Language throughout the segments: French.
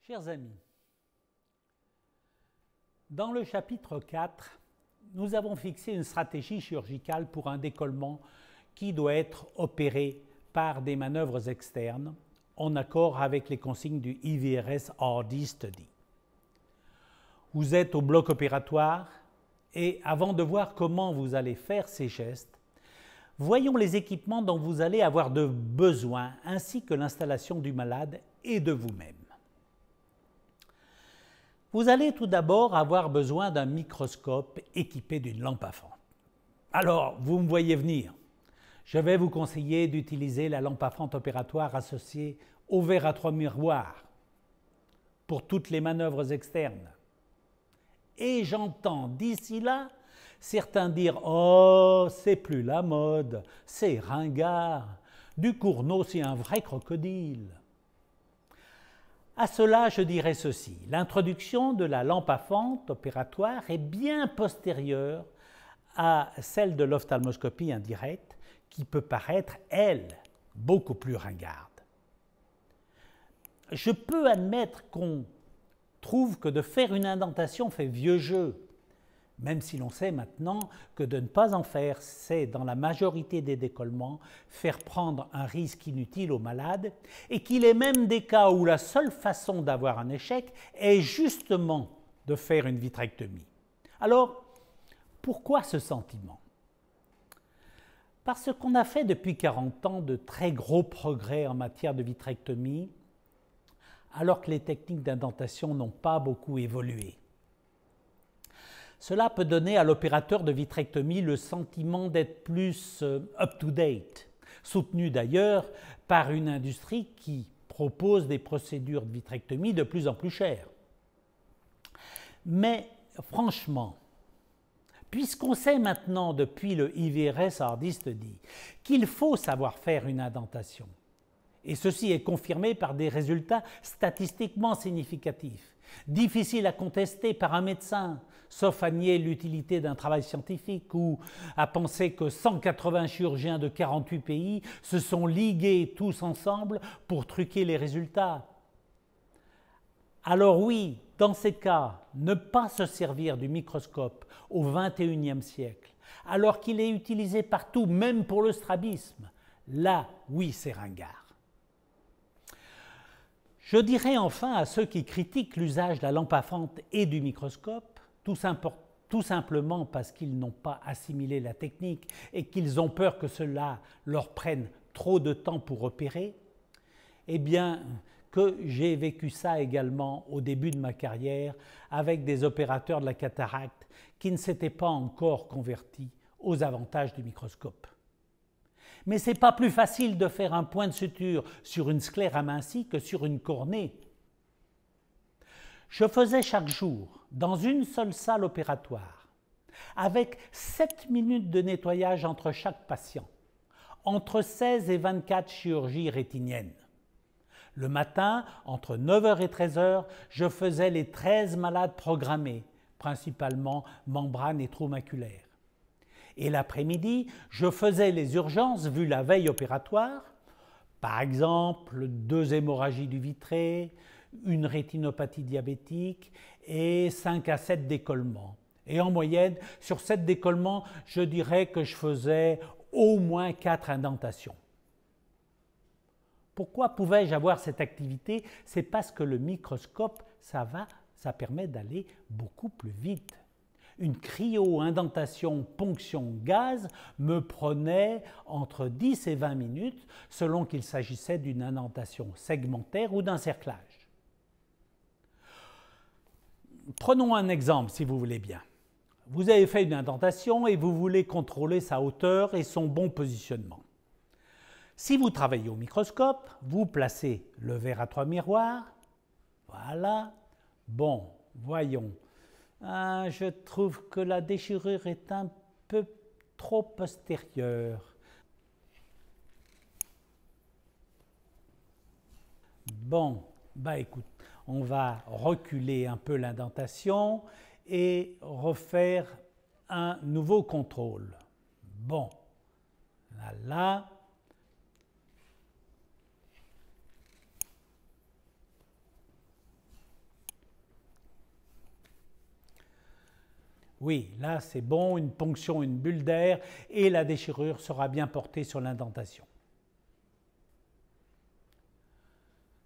Chers amis, dans le chapitre 4, nous avons fixé une stratégie chirurgicale pour un décollement qui doit être opéré par des manœuvres externes en accord avec les consignes du IVRS RD Study. Vous êtes au bloc opératoire et avant de voir comment vous allez faire ces gestes, voyons les équipements dont vous allez avoir besoin ainsi que l'installation du malade et de vous-même. Vous allez tout d'abord avoir besoin d'un microscope équipé d'une lampe à fente. Alors, vous me voyez venir. Je vais vous conseiller d'utiliser la lampe à fente opératoire associée au verre à 3 miroirs pour toutes les manœuvres externes. Et j'entends d'ici là certains dire « Oh, c'est plus la mode, c'est ringard, du Cournot c'est un vrai crocodile ». À cela, je dirais ceci, l'introduction de la lampe à fente opératoire est bien postérieure à celle de l'ophtalmoscopie indirecte qui peut paraître, elle, beaucoup plus ringarde. Je peux admettre qu'on trouve que de faire une indentation fait vieux jeu, même si l'on sait maintenant que de ne pas en faire, c'est dans la majorité des décollements faire prendre un risque inutile au malade et qu'il est même des cas où la seule façon d'avoir un échec est justement de faire une vitrectomie. Alors, pourquoi ce sentiment? Parce qu'on a fait depuis 40 ans de très gros progrès en matière de vitrectomie, alors que les techniques d'indentation n'ont pas beaucoup évolué. Cela peut donner à l'opérateur de vitrectomie le sentiment d'être plus up-to-date, soutenu d'ailleurs par une industrie qui propose des procédures de vitrectomie de plus en plus chères. Mais franchement, puisqu'on sait maintenant depuis le IVRS RD Study qu'il faut savoir faire une indentation, et ceci est confirmé par des résultats statistiquement significatifs, difficiles à contester par un médecin, sauf à nier l'utilité d'un travail scientifique ou à penser que 180 chirurgiens de 48 pays se sont ligués tous ensemble pour truquer les résultats. Alors oui, dans ces cas, ne pas se servir du microscope au XXIe siècle, alors qu'il est utilisé partout, même pour le strabisme, là, oui, c'est ringard. Je dirais enfin à ceux qui critiquent l'usage de la lampe à fente et du microscope, tout simplement parce qu'ils n'ont pas assimilé la technique et qu'ils ont peur que cela leur prenne trop de temps pour opérer, eh bien, que j'ai vécu ça également au début de ma carrière avec des opérateurs de la cataracte qui ne s'étaient pas encore convertis aux avantages du microscope. Mais ce n'est pas plus facile de faire un point de suture sur une sclère amincie que sur une cornée. Je faisais chaque jour, dans une seule salle opératoire, avec 7 minutes de nettoyage entre chaque patient, entre 16 et 24 chirurgies rétiniennes. Le matin, entre 9h et 13h, je faisais les 13 malades programmés, principalement membranes et trous maculaires. Et l'après-midi, je faisais les urgences vues la veille opératoire, par exemple 2 hémorragies du vitré, une rétinopathie diabétique et 5 à 7 décollements. Et en moyenne, sur 7 décollements, je dirais que je faisais au moins 4 indentations. Pourquoi pouvais-je avoir cette activité? C'est parce que le microscope, ça permet d'aller beaucoup plus vite. Une cryo-indentation ponction gaz me prenait entre 10 et 20 minutes selon qu'il s'agissait d'une indentation segmentaire ou d'un cerclage. Prenons un exemple si vous voulez bien. Vous avez fait une indentation et vous voulez contrôler sa hauteur et son bon positionnement. Si vous travaillez au microscope, vous placez le verre à 3 miroirs. Voilà. Bon, voyons. Je trouve que la déchirure est un peu trop postérieure. Bon, écoute, on va reculer un peu l'indentation et refaire un nouveau contrôle. Bon, là. Oui, là c'est bon, une ponction, une bulle d'air et la déchirure sera bien portée sur l'indentation.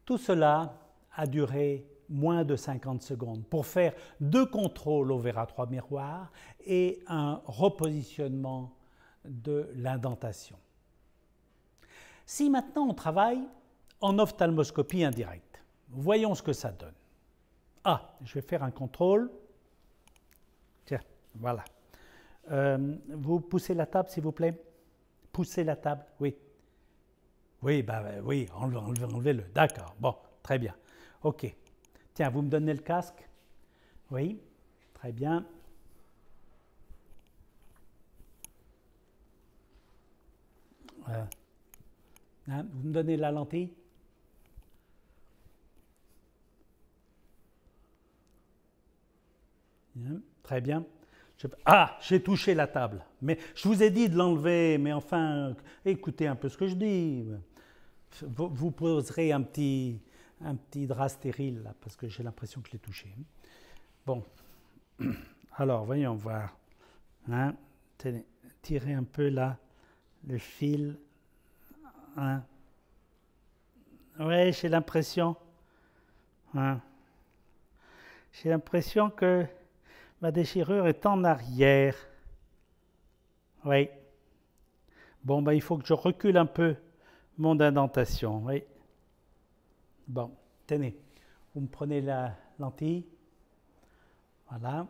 Tout cela a duré moins de 50 secondes pour faire 2 contrôles au verre à 3 miroirs et un repositionnement de l'indentation. Si maintenant on travaille en ophtalmoscopie indirecte, voyons ce que ça donne. Ah, je vais faire un contrôle. Tiens, voilà. Vous poussez la table, s'il vous plaît. Poussez la table, oui. Oui, oui, enlevez-le. D'accord, bon, très bien. OK. Tiens, vous me donnez le casque? Oui, très bien. Vous me donnez la lentille? Très bien. Ah, j'ai touché la table. Mais je vous ai dit de l'enlever, mais enfin, écoutez un peu ce que je dis. Vous poserez un petit drap stérile, là, parce que j'ai l'impression que je l'ai touché. Bon, alors, voyons voir. Hein? Tirez un peu là, le fil. Hein? Oui, j'ai l'impression. Hein? J'ai l'impression que ma déchirure est en arrière. Oui. Bon, ben, il faut que je recule un peu mon indentation. Oui. Bon, tenez. Vous me prenez la lentille. Voilà.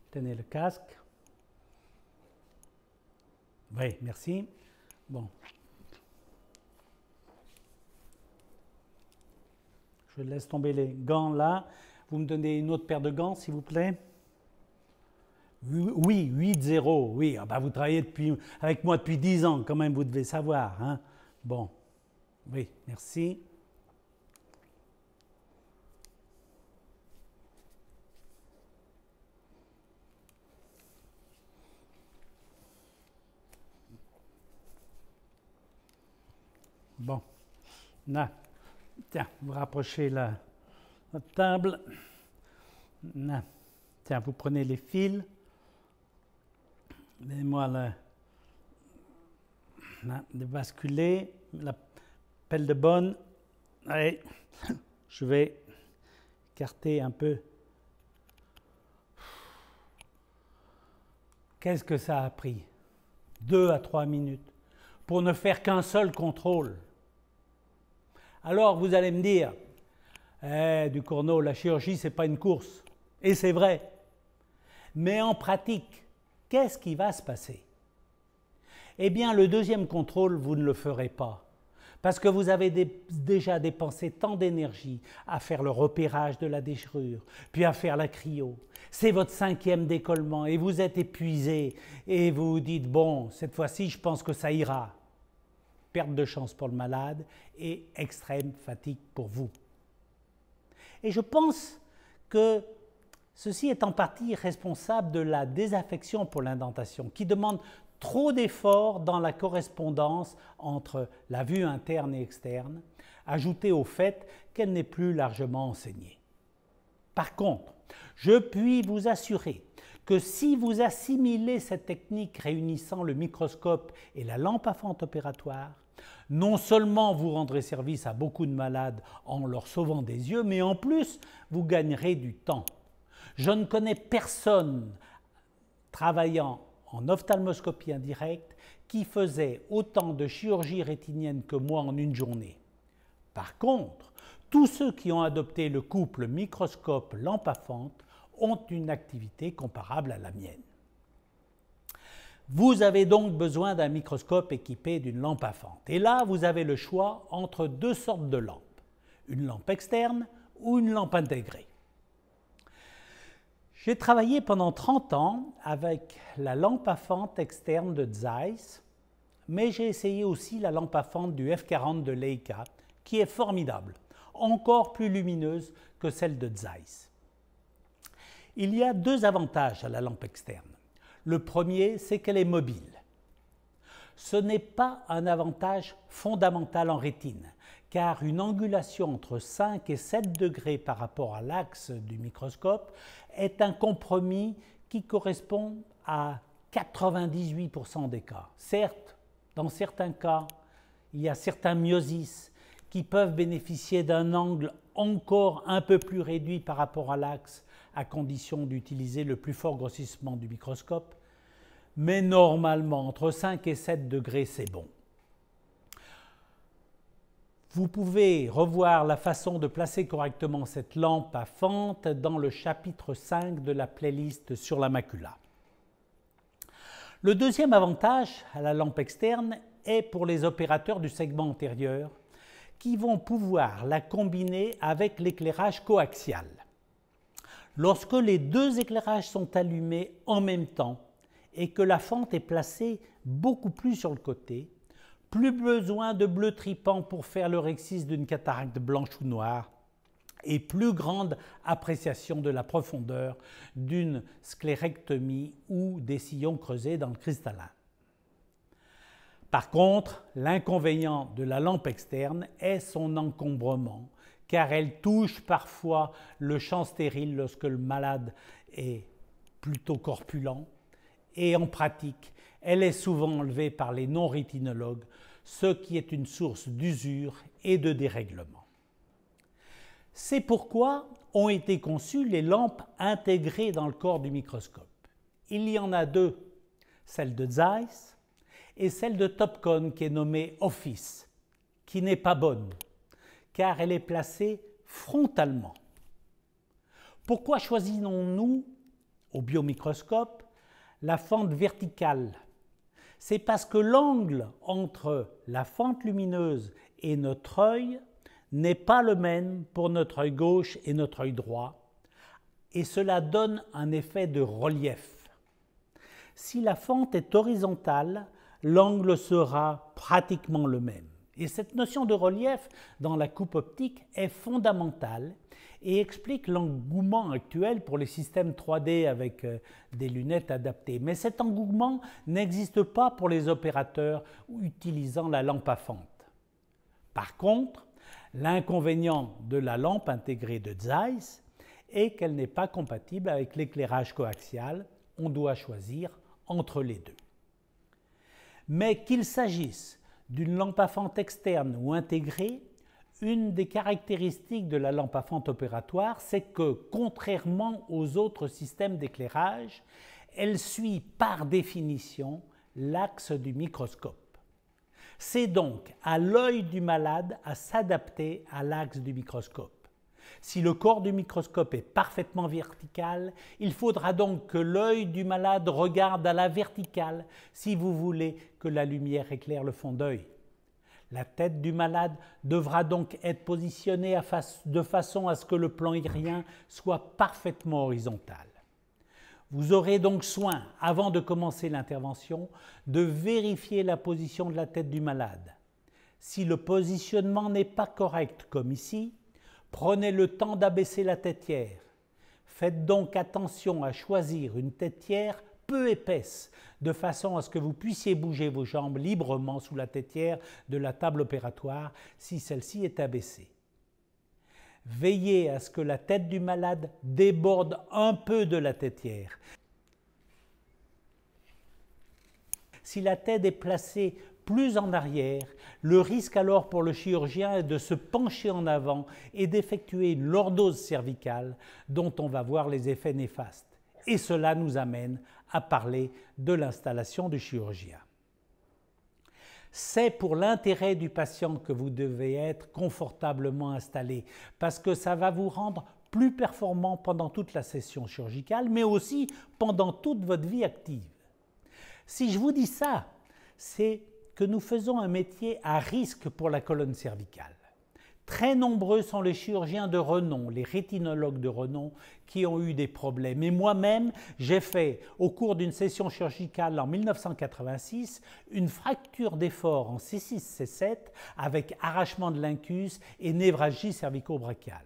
Tenez le casque. Oui, merci. Bon. Je laisse tomber les gants là. Vous me donnez une autre paire de gants, s'il vous plaît? Oui, 8-0. Oui, ah bah vous travaillez avec moi depuis 10 ans, quand même, vous devez savoir. Hein? Bon. Oui, merci. Bon. Là. Tiens, vous rapprochez la table. Là. Tiens, vous prenez les fils. Donnez-moi de basculer. La pelle de bonne. Allez, je vais écarter un peu. Qu'est-ce que ça a pris? 2 à 3 minutes pour ne faire qu'un seul contrôle. Alors vous allez me dire, Ducournau, la chirurgie, ce n'est pas une course. Et c'est vrai. Mais en pratique, qu'est-ce qui va se passer? Eh bien, le deuxième contrôle, vous ne le ferez pas. Parce que vous avez déjà dépensé tant d'énergie à faire le repérage de la déchirure, puis à faire la cryo. C'est votre 5e décollement et vous êtes épuisé et vous vous dites, bon, cette fois-ci, je pense que ça ira. Perte de chance pour le malade et extrême fatigue pour vous. Et je pense que ceci est en partie responsable de la désaffection pour l'indentation, qui demande trop d'efforts dans la correspondance entre la vue interne et externe, ajouté au fait qu'elle n'est plus largement enseignée. Par contre, je puis vous assurer que si vous assimilez cette technique réunissant le microscope et la lampe à fente opératoire, non seulement vous rendrez service à beaucoup de malades en leur sauvant des yeux, mais en plus, vous gagnerez du temps. Je ne connais personne travaillant en ophtalmoscopie indirecte qui faisait autant de chirurgie rétinienne que moi en une journée. Par contre, tous ceux qui ont adopté le couple microscope-lampe à fente ont une activité comparable à la mienne. Vous avez donc besoin d'un microscope équipé d'une lampe à fente. Et là, vous avez le choix entre 2 sortes de lampes, une lampe externe ou une lampe intégrée. J'ai travaillé pendant 30 ans avec la lampe à fente externe de Zeiss, mais j'ai essayé aussi la lampe à fente du F40 de Leica, qui est formidable, encore plus lumineuse que celle de Zeiss. Il y a 2 avantages à la lampe externe. Le premier, c'est qu'elle est mobile. Ce n'est pas un avantage fondamental en rétine, car une angulation entre 5 et 7 degrés par rapport à l'axe du microscope est un compromis qui correspond à 98% des cas. Certes, dans certains cas, il y a certains myosis qui peuvent bénéficier d'un angle encore un peu plus réduit par rapport à l'axe, à condition d'utiliser le plus fort grossissement du microscope, mais normalement, entre 5 et 7 degrés, c'est bon. Vous pouvez revoir la façon de placer correctement cette lampe à fente dans le chapitre 5 de la playlist sur la macula. Le deuxième avantage à la lampe externe est pour les opérateurs du segment antérieur qui vont pouvoir la combiner avec l'éclairage coaxial. Lorsque les deux éclairages sont allumés en même temps et que la fente est placée beaucoup plus sur le côté, plus besoin de bleu tripant pour faire le rexis d'une cataracte blanche ou noire et plus grande appréciation de la profondeur d'une sclérectomie ou des sillons creusés dans le cristallin. Par contre, l'inconvénient de la lampe externe est son encombrement, car elle touche parfois le champ stérile lorsque le malade est plutôt corpulent, et en pratique, elle est souvent enlevée par les non-rétinologues, ce qui est une source d'usure et de dérèglement. C'est pourquoi ont été conçues les lampes intégrées dans le corps du microscope. Il y en a deux, celle de Zeiss et celle de Topcon qui est nommée Office, qui n'est pas bonne, car elle est placée frontalement. Pourquoi choisissons-nous au biomicroscope la fente verticale? C'est parce que l'angle entre la fente lumineuse et notre œil n'est pas le même pour notre œil gauche et notre œil droit, et cela donne un effet de relief. Si la fente est horizontale, l'angle sera pratiquement le même. Et cette notion de relief dans la coupe optique est fondamentale et explique l'engouement actuel pour les systèmes 3D avec des lunettes adaptées. Mais cet engouement n'existe pas pour les opérateurs utilisant la lampe à fente. Par contre, l'inconvénient de la lampe intégrée de Zeiss est qu'elle n'est pas compatible avec l'éclairage coaxial. On doit choisir entre les deux. Mais qu'il s'agisse d'une lampe à fente externe ou intégrée, une des caractéristiques de la lampe à fente opératoire, c'est que, contrairement aux autres systèmes d'éclairage, elle suit par définition l'axe du microscope. C'est donc à l'œil du malade à s'adapter à l'axe du microscope. Si le corps du microscope est parfaitement vertical, il faudra donc que l'œil du malade regarde à la verticale si vous voulez que la lumière éclaire le fond d'œil. La tête du malade devra donc être positionnée de façon à ce que le plan aérien soit parfaitement horizontal. Vous aurez donc soin, avant de commencer l'intervention, de vérifier la position de la tête du malade. Si le positionnement n'est pas correct, comme ici, prenez le temps d'abaisser la tétière. Faites donc attention à choisir une tétière peu épaisse, de façon à ce que vous puissiez bouger vos jambes librement sous la tétière de la table opératoire si celle-ci est abaissée. Veillez à ce que la tête du malade déborde un peu de la tétière. Si la tête est placée plus en arrière, le risque alors pour le chirurgien est de se pencher en avant et d'effectuer une lordose cervicale dont on va voir les effets néfastes. Et cela nous amène à parler de l'installation du chirurgien. C'est pour l'intérêt du patient que vous devez être confortablement installé parce que ça va vous rendre plus performant pendant toute la session chirurgicale, mais aussi pendant toute votre vie active. Si je vous dis ça, c'est que nous faisons un métier à risque pour la colonne cervicale. Très nombreux sont les chirurgiens de renom, les rétinologues de renom qui ont eu des problèmes. Et moi-même, j'ai fait, au cours d'une session chirurgicale en 1986, une fracture d'effort en C6-C7 avec arrachement de l'incus et névralgie cervico-brachiale.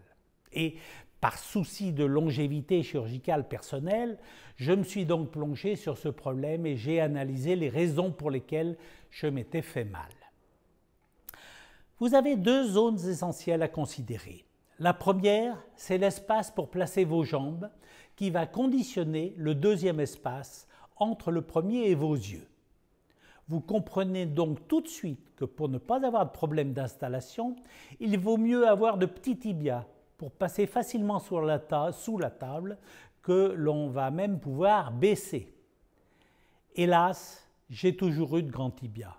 Et par souci de longévité chirurgicale personnelle, je me suis donc plongé sur ce problème et j'ai analysé les raisons pour lesquelles je m'étais fait mal. Vous avez deux zones essentielles à considérer. La première, c'est l'espace pour placer vos jambes qui va conditionner le deuxième espace entre le premier et vos yeux. Vous comprenez donc tout de suite que pour ne pas avoir de problème d'installation, il vaut mieux avoir de petits tibias pour passer facilement sous la table que l'on va même pouvoir baisser. Hélas, j'ai toujours eu de grands tibias.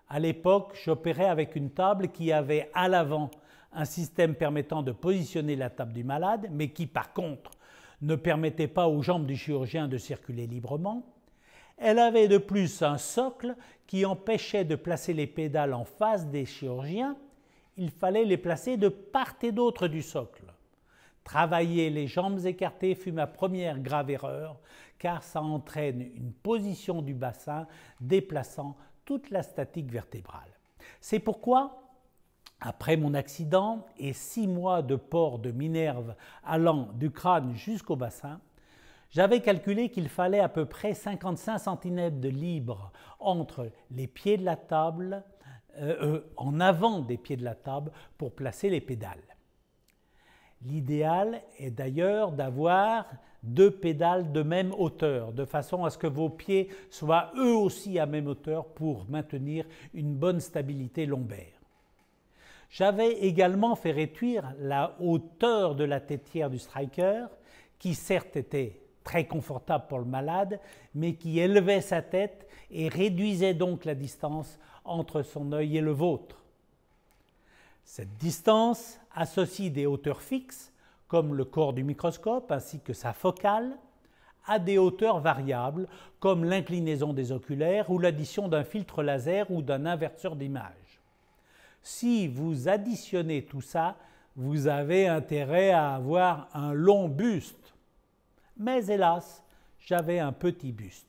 À l'époque, j'opérais avec une table qui avait à l'avant un système permettant de positionner la table du malade, mais qui par contre ne permettait pas aux jambes du chirurgien de circuler librement. Elle avait de plus un socle qui empêchait de placer les pédales en face des chirurgiens. Il fallait les placer de part et d'autre du socle. Travailler les jambes écartées fut ma première grave erreur, car ça entraîne une position du bassin déplaçant toute la statique vertébrale. C'est pourquoi, après mon accident et 6 mois de port de minerve allant du crâne jusqu'au bassin, j'avais calculé qu'il fallait à peu près 55 cm de libre entre les pieds de la table, en avant des pieds de la table pour placer les pédales. L'idéal est d'ailleurs d'avoir 2 pédales de même hauteur, de façon à ce que vos pieds soient eux aussi à même hauteur pour maintenir une bonne stabilité lombaire. J'avais également fait réduire la hauteur de la tétière du striker, qui certes était très confortable pour le malade, mais qui élevait sa tête et réduisait donc la distance entre son œil et le vôtre. Cette distance associe des hauteurs fixes, comme le corps du microscope ainsi que sa focale, à des hauteurs variables, comme l'inclinaison des oculaires ou l'addition d'un filtre laser ou d'un inverseur d'image. Si vous additionnez tout ça, vous avez intérêt à avoir un long buste. Mais hélas, j'avais un petit buste.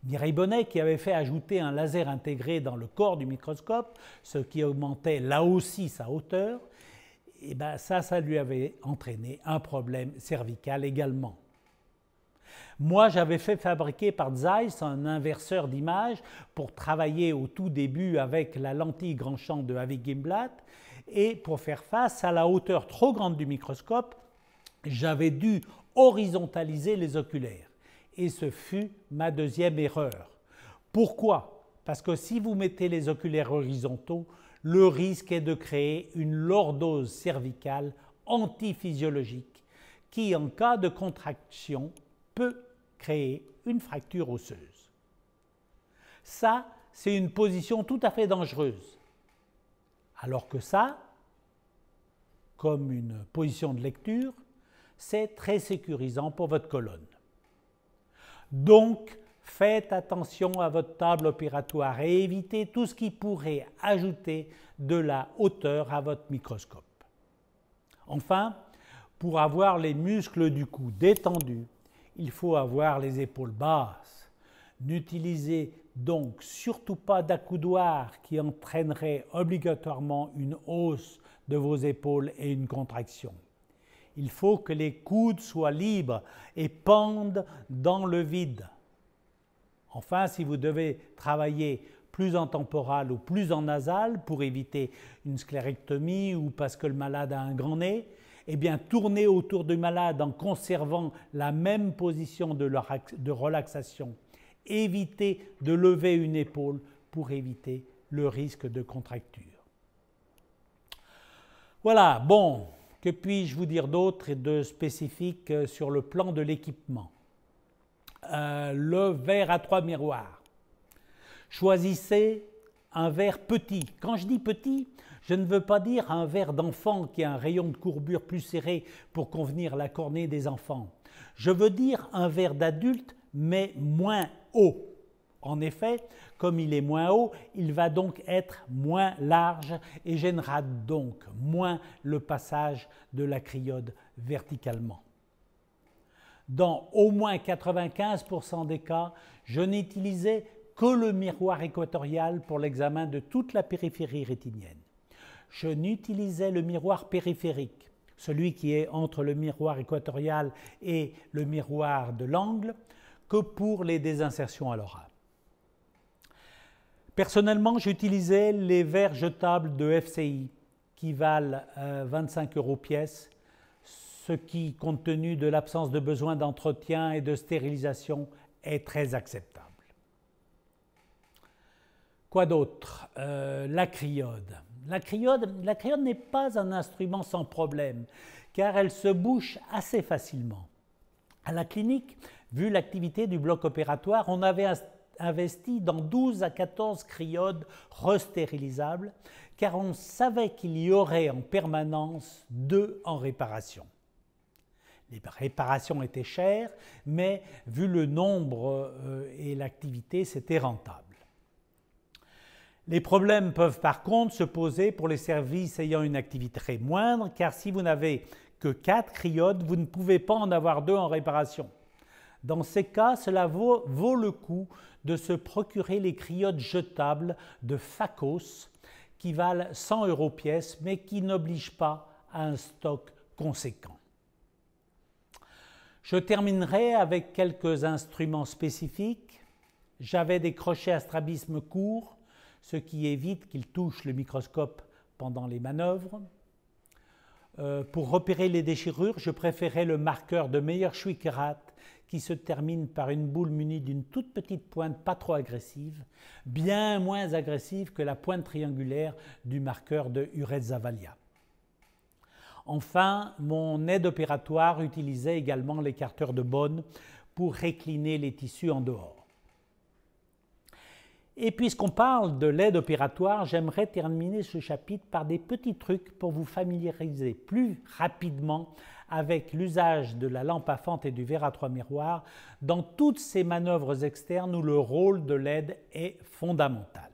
Mireille Bonnet, qui avait fait ajouter un laser intégré dans le corps du microscope, ce qui augmentait là aussi sa hauteur, et ben ça lui avait entraîné un problème cervical également. Moi, j'avais fait fabriquer par Zeiss un inverseur d'image pour travailler au tout début avec la lentille grand champ de Avi Gimblat, et pour faire face à la hauteur trop grande du microscope, j'avais dû horizontaliser les oculaires. Et ce fut ma deuxième erreur. Pourquoi? Parce que si vous mettez les oculaires horizontaux, le risque est de créer une lordose cervicale antiphysiologique qui, en cas de contraction, peut créer une fracture osseuse. Ça, c'est une position tout à fait dangereuse. Alors que ça, comme une position de lecture, c'est très sécurisant pour votre colonne. Donc, faites attention à votre table opératoire et évitez tout ce qui pourrait ajouter de la hauteur à votre microscope. Enfin, pour avoir les muscles du cou détendus, il faut avoir les épaules basses. N'utilisez donc surtout pas d'accoudoir qui entraînerait obligatoirement une hausse de vos épaules et une contraction. Il faut que les coudes soient libres et pendent dans le vide. Enfin, si vous devez travailler plus en temporal ou plus en nasal pour éviter une sclérectomie ou parce que le malade a un grand nez, eh bien, tournez autour du malade en conservant la même position de relaxation. Évitez de lever une épaule pour éviter le risque de contracture. Voilà, bon. Que puis-je vous dire d'autre et de spécifique sur le plan de l'équipement? Le verre à 3 miroirs. Choisissez un verre petit. Quand je dis petit, je ne veux pas dire un verre d'enfant qui a un rayon de courbure plus serré pour convenir à la cornée des enfants. Je veux dire un verre d'adulte, mais moins haut. En effet, comme il est moins haut, il va donc être moins large et gênera donc moins le passage de la cryode verticalement. Dans au moins 95% des cas, je n'utilisais que le miroir équatorial pour l'examen de toute la périphérie rétinienne. Je n'utilisais le miroir périphérique, celui qui est entre le miroir équatorial et le miroir de l'angle, que pour les désinsertions à l'oral. Personnellement, j'utilisais les verres jetables de FCI qui valent 25 € pièce, ce qui, compte tenu de l'absence de besoin d'entretien et de stérilisation, est très acceptable. Quoi d'autre? La cryode. La cryode n'est pas un instrument sans problème, car elle se bouche assez facilement. À la clinique, vu l'activité du bloc opératoire, on avait investi dans 12 à 14 cryodes restérilisables, car on savait qu'il y aurait en permanence 2 en réparation. Les réparations étaient chères, mais vu le nombre et l'activité, c'était rentable. Les problèmes peuvent par contre se poser pour les services ayant une activité très moindre, car si vous n'avez que 4 cryodes, vous ne pouvez pas en avoir 2 en réparation. Dans ces cas, cela vaut le coup de se procurer les cryodes jetables de Phakos qui valent 100 € pièce, mais qui n'obligent pas à un stock conséquent. Je terminerai avec quelques instruments spécifiques. J'avais des crochets à strabisme courts, ce qui évite qu'ils touchent le microscope pendant les manœuvres. Pour repérer les déchirures, je préférais le marqueur de Meyer-Schwickerat qui se termine par une boule munie d'une toute petite pointe pas trop agressive, bien moins agressive que la pointe triangulaire du marqueur de Urez-Zavalia. Enfin, mon aide opératoire utilisait également l'écarteur de Bonn pour récliner les tissus en dehors. Et puisqu'on parle de l'aide opératoire, j'aimerais terminer ce chapitre par des petits trucs pour vous familiariser plus rapidement avec l'usage de la lampe à fente et du verre à 3 miroirs dans toutes ces manœuvres externes où le rôle de l'aide est fondamental.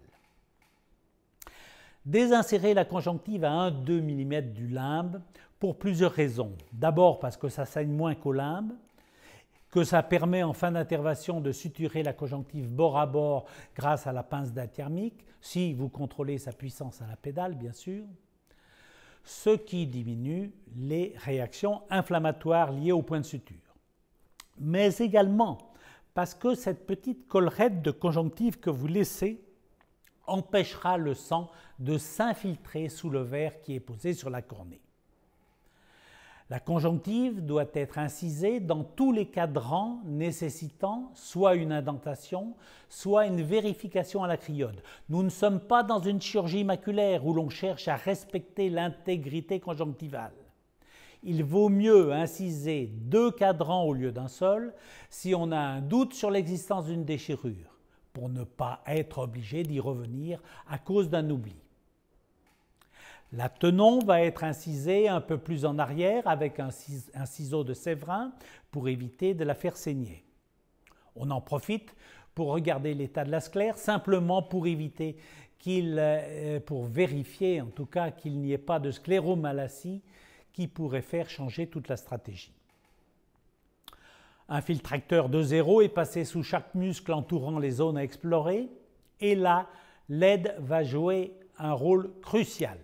Désinsérer la conjonctive à 1-2 mm du limbe pour plusieurs raisons. D'abord parce que ça saigne moins qu'au limbe, que ça permet en fin d'intervention de suturer la conjonctive bord à bord grâce à la pince dathermique, si vous contrôlez sa puissance à la pédale bien sûr, ce qui diminue les réactions inflammatoires liées au point de suture. Mais également parce que cette petite collerette de conjonctive que vous laissez empêchera le sang de s'infiltrer sous le verre qui est posé sur la cornée. La conjonctive doit être incisée dans tous les cadrans nécessitant soit une indentation, soit une vérification à la cryode. Nous ne sommes pas dans une chirurgie maculaire où l'on cherche à respecter l'intégrité conjonctivale. Il vaut mieux inciser 2 cadrans au lieu d'un seul si on a un doute sur l'existence d'une déchirure, pour ne pas être obligé d'y revenir à cause d'un oubli. La tenon va être incisée un peu plus en arrière avec un ciseau de Séverin pour éviter de la faire saigner. On en profite pour regarder l'état de la sclère, simplement pour éviter pour vérifier en tout cas qu'il n'y ait pas de scléromalacie qui pourrait faire changer toute la stratégie. Un fil tracteur de 0 est passé sous chaque muscle entourant les zones à explorer et là, l'aide va jouer un rôle crucial.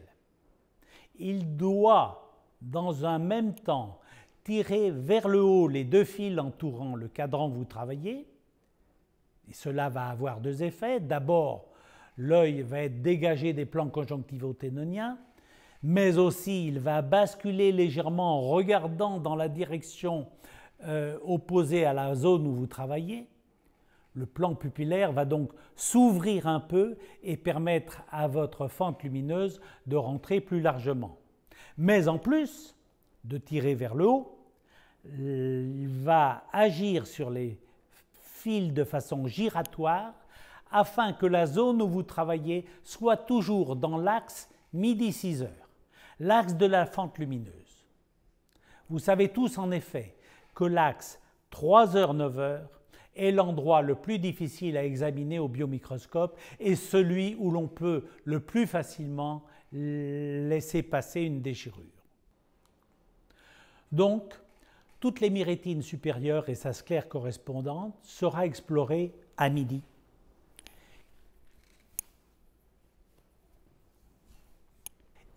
Il doit, dans un même temps, tirer vers le haut les 2 fils entourant le cadran que vous travaillez. Et cela va avoir 2 effets. D'abord, l'œil va être dégagé des plans conjonctivo-ténoniens, mais aussi il va basculer légèrement en regardant dans la direction opposée à la zone où vous travaillez. Le plan pupillaire va donc s'ouvrir un peu et permettre à votre fente lumineuse de rentrer plus largement. Mais en plus de tirer vers le haut, il va agir sur les fils de façon giratoire afin que la zone où vous travaillez soit toujours dans l'axe midi 6 heures, l'axe de la fente lumineuse. Vous savez tous en effet que l'axe 3 heures 9 heures est l'endroit le plus difficile à examiner au biomicroscope et celui où l'on peut le plus facilement laisser passer une déchirure. Donc, toute l'hémirétine supérieure et sa sclère correspondante sera explorée à midi.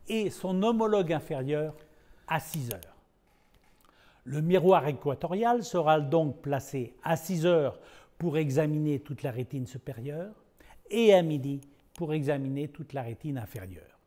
Et son homologue inférieur à 6 heures. Le miroir équatorial sera donc placé à 6 heures pour examiner toute la rétine supérieure et à midi pour examiner toute la rétine inférieure.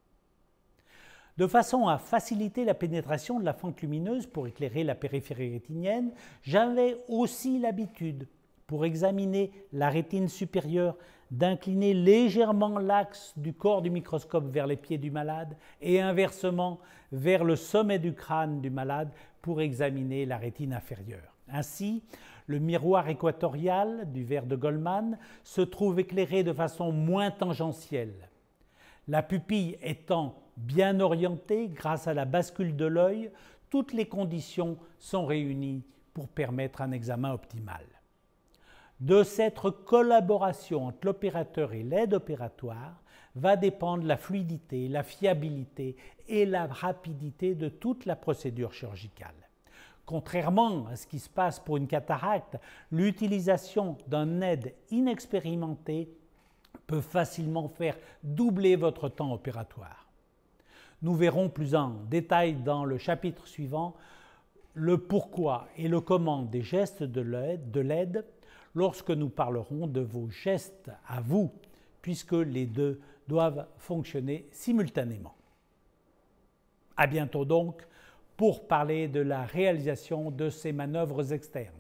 De façon à faciliter la pénétration de la fente lumineuse pour éclairer la périphérie rétinienne, j'avais aussi l'habitude, pour examiner la rétine supérieure, d'incliner légèrement l'axe du corps du microscope vers les pieds du malade et inversement vers le sommet du crâne du malade pour examiner la rétine inférieure. Ainsi, le miroir équatorial du verre de Goldmann se trouve éclairé de façon moins tangentielle. La pupille étant bien orientée grâce à la bascule de l'œil, toutes les conditions sont réunies pour permettre un examen optimal. De cette collaboration entre l'opérateur et l'aide opératoire va dépendre la fluidité, la fiabilité et la rapidité de toute la procédure chirurgicale. Contrairement à ce qui se passe pour une cataracte, l'utilisation d'un aide inexpérimenté peut facilement faire doubler votre temps opératoire. Nous verrons plus en détail dans le chapitre suivant le pourquoi et le comment des gestes de l'aide lorsque nous parlerons de vos gestes à vous, puisque les deux doivent fonctionner simultanément. À bientôt donc pour parler de la réalisation de ces manœuvres externes.